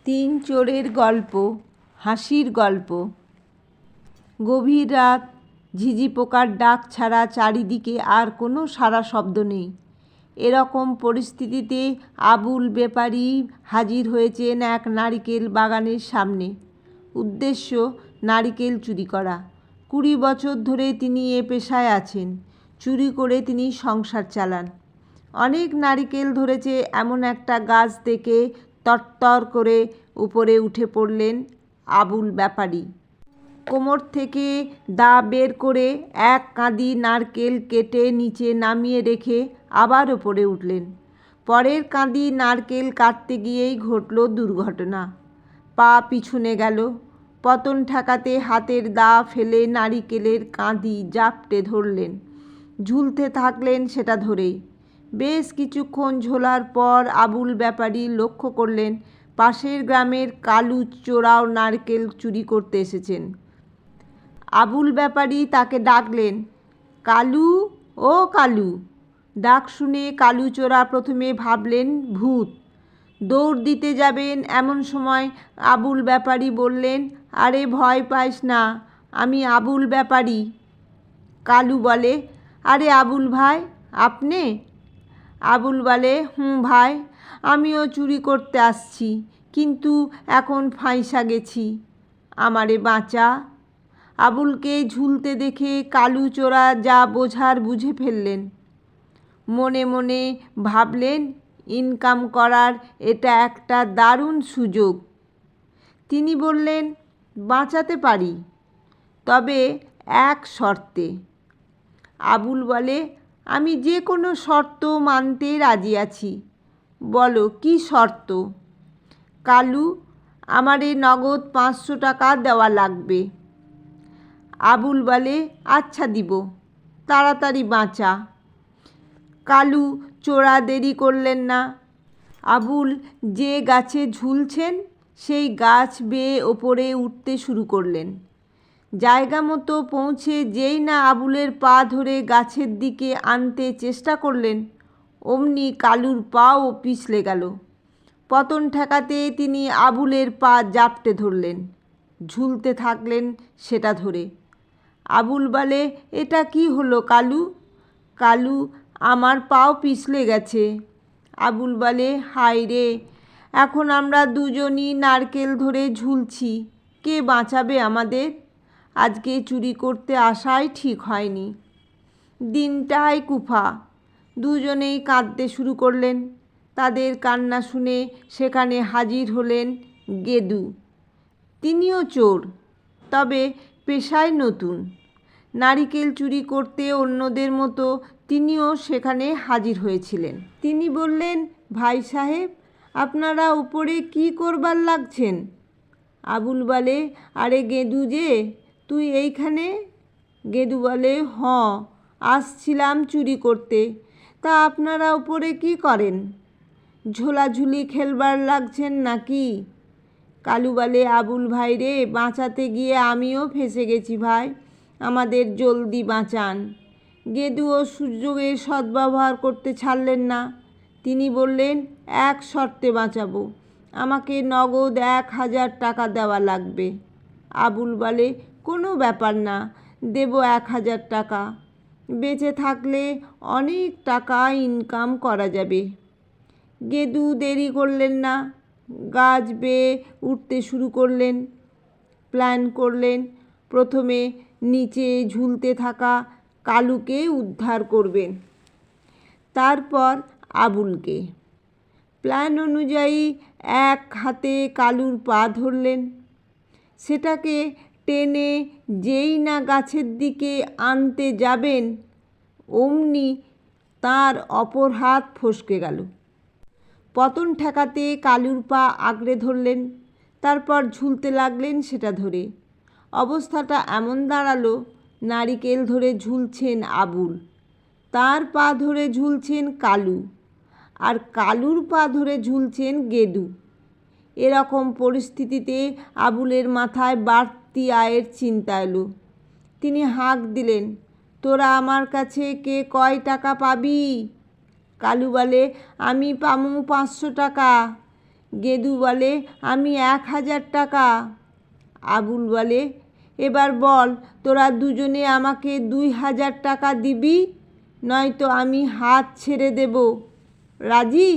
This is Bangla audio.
তিন চোরের গল্প, হাসির গল্প। গভীর রাত, ঝিঝি পোকার ডাক ছাড়া চারিদিকে আর কোনো সাড়া শব্দ নেই। এরকম পরিস্থিতিতে আবুল ব্যাপারী হাজির হয়েছেন এক নারিকেল বাগানের সামনে। উদ্দেশ্য নারিকেল চুরি করা। 20 বছর ধরে তিনি এ পেশায় আছেন। চুরি করে তিনি সংসার চালান। অনেক নারিকেল ধরেছে এমন একটা গাছ দেখে তরতর করে উপরে উঠে পড়লেন আবুল ব্যাপারী। কোমর থেকে দা বের করে এক কাঁদি নারকেল কেটে নিচে নামিয়ে রেখে আবার ওপরে উঠলেন। পরের কাঁদি নারকেল কাটতে গিয়েই ঘটল দুর্ঘটনা। পা পিছনে গেল। পতন ঠেকাতে হাতের দা ফেলে নারিকেলের কাঁদি জাপটে ধরলেন। ঝুলতে থাকলেন সেটা ধরেই। বেশ কিছুক্ষণ ঝোলার পর আবুল ব্যাপারী লক্ষ্য করলেন পাশের গ্রামের কালু চোরাও নারকেল চুরি করতে এসেছেন। আবুল ব্যাপারী তাকে ডাকলেন, কালু, ও কালু। ডাক শুনে কালু চোরা প্রথমে ভাবলেন ভূত। দৌড় দিতে যাবেন এমন সময় আবুল ব্যাপারী বললেন, আরে ভয় পাইস না, আমি আবুল ব্যাপারী। কালু বলে, আরে আবুল ভাই, আপনি? আবুল বলে, ভাই, আমিও চুরি করতে আসছি, কিন্তু এখন ফাঁইসা গেছি, আমারে বাঁচা। আবুলকে ঝুলতে দেখে কালু চোরা যা বোঝার বুঝে ফেললেন। মনে মনে ভাবলেন ইনকাম করার এটা একটা দারুণ সুযোগ। তিনি বললেন, বাঁচাতে পারি, তবে এক শর্তে। আবুল বলে, আমি যে কোনো শর্ত মানতে রাজি আছি, বলো কী শর্ত? কালু, আমারে নগদ 500 টাকা দেওয়া লাগবে। আবুল বলে, আচ্ছা দিব, তাড়াতাড়ি বাঁচা। কালু চোরা দেরি করলেন না। আবুল যে গাছে ঝুলছেন সেই গাছ বেয়ে ওপরে উঠতে শুরু করলেন। জায়গা মতো পৌঁছে যেই না আবুলের পা ধরে গাছের দিকে আনতে চেষ্টা করলেন, অমনি কালুর পাও পিছলে গেল। পতন ঠেকাতে তিনি আবুলের পা জাপটে ধরলেন। ঝুলতে থাকলেন সেটা ধরে। আবুল বলে, এটা কি হলো কালু? কালু, আমার পাও পিছলে গেছে। আবুল বলে, হায় রে, এখন আমরা দুজনই নারকেল ধরে ঝুলছি, কে বাঁচাবে আমাদের? আজকে চুরি করতে আসাই ঠিক হয়নি, দিনটাই কুফা। দুজনেই কাঁদতে শুরু করলেন। তাদের কান্না শুনে সেখানে হাজির হলেন গেদু। তিনিও চোর, তবে পেশায় নতুন। নারিকেল চুরি করতে অন্যদের মতো তিনিও সেখানে হাজির হয়েছিলেন। তিনি বললেন, ভাই সাহেব, আপনারা উপরে কি করবার লাগছেন? আবুল বলে, আরে গেদু যে, তুই এইখানে? গেদু বলে, আসছিলাম চুরি করতে, তা আপনারা উপরে কি করেন? ঝোলাঝুলি খেলবার লাগছেন নাকি? কালু বলে, আবুল ভাই রে, বাঁচাতে গিয়ে আমিও ফেঁসে গেছি ভাই, আমাদের জলদি বাঁচান। গেদুও সুযোগের সদ্ব্যবহার করতে ছাড়লেন না। তিনি বললেন, এক শর্তে বাঁচাবো, আমাকে নগদ 1000 টাকা দেওয়া লাগবে। আবুল বলে, কোনো ব্যাপার না, দেব 1000 টাকা। বেঁচে থাকলে অনেক টাকা ইনকাম করা যাবে। গেদু দেরি করলেন না, গাছ বেয়ে উঠতে শুরু করলেন। প্ল্যান করলেন প্রথমে নিচে ঝুলতে থাকা কালুকে উদ্ধার করবেন, তারপর আবুলকে। প্ল্যান অনুযায়ী এক হাতে কালুর পা ধরলেন। সেটাকে টেনে যেই না গাছের দিকে আনতে যাবেন, অমনি তার অপর হাত ফসকে গেল। পতন ঠেকাতে কালুর পা আঁকড়ে ধরলেন, তারপর ঝুলতে লাগলেন সেটা ধরে। অবস্থাটা এমন দাঁড়ালো, নারিকেল ধরে ঝুলছেন আবুল, তার পা ধরে ঝুলছেন কালু, আর কালুর পা ধরে ঝুলছেন গেদু। এরকম পরিস্থিতিতে আবুলের মাথায় বাড়তি আয়ের চিন্তা এলো। তিনি হাঁক দিলেন, তোরা আমার কাছে কে কয় টাকা পাবি? কালু বলে, আমি পামু 500 টাকা। গেদু বলে, আমি 1,000 টাকা। আবুল বলে, এবার বল তোরা দুজনে আমাকে 2,000 টাকা দিবি, নয়তো আমি হাত ছেড়ে দেব। রাজি?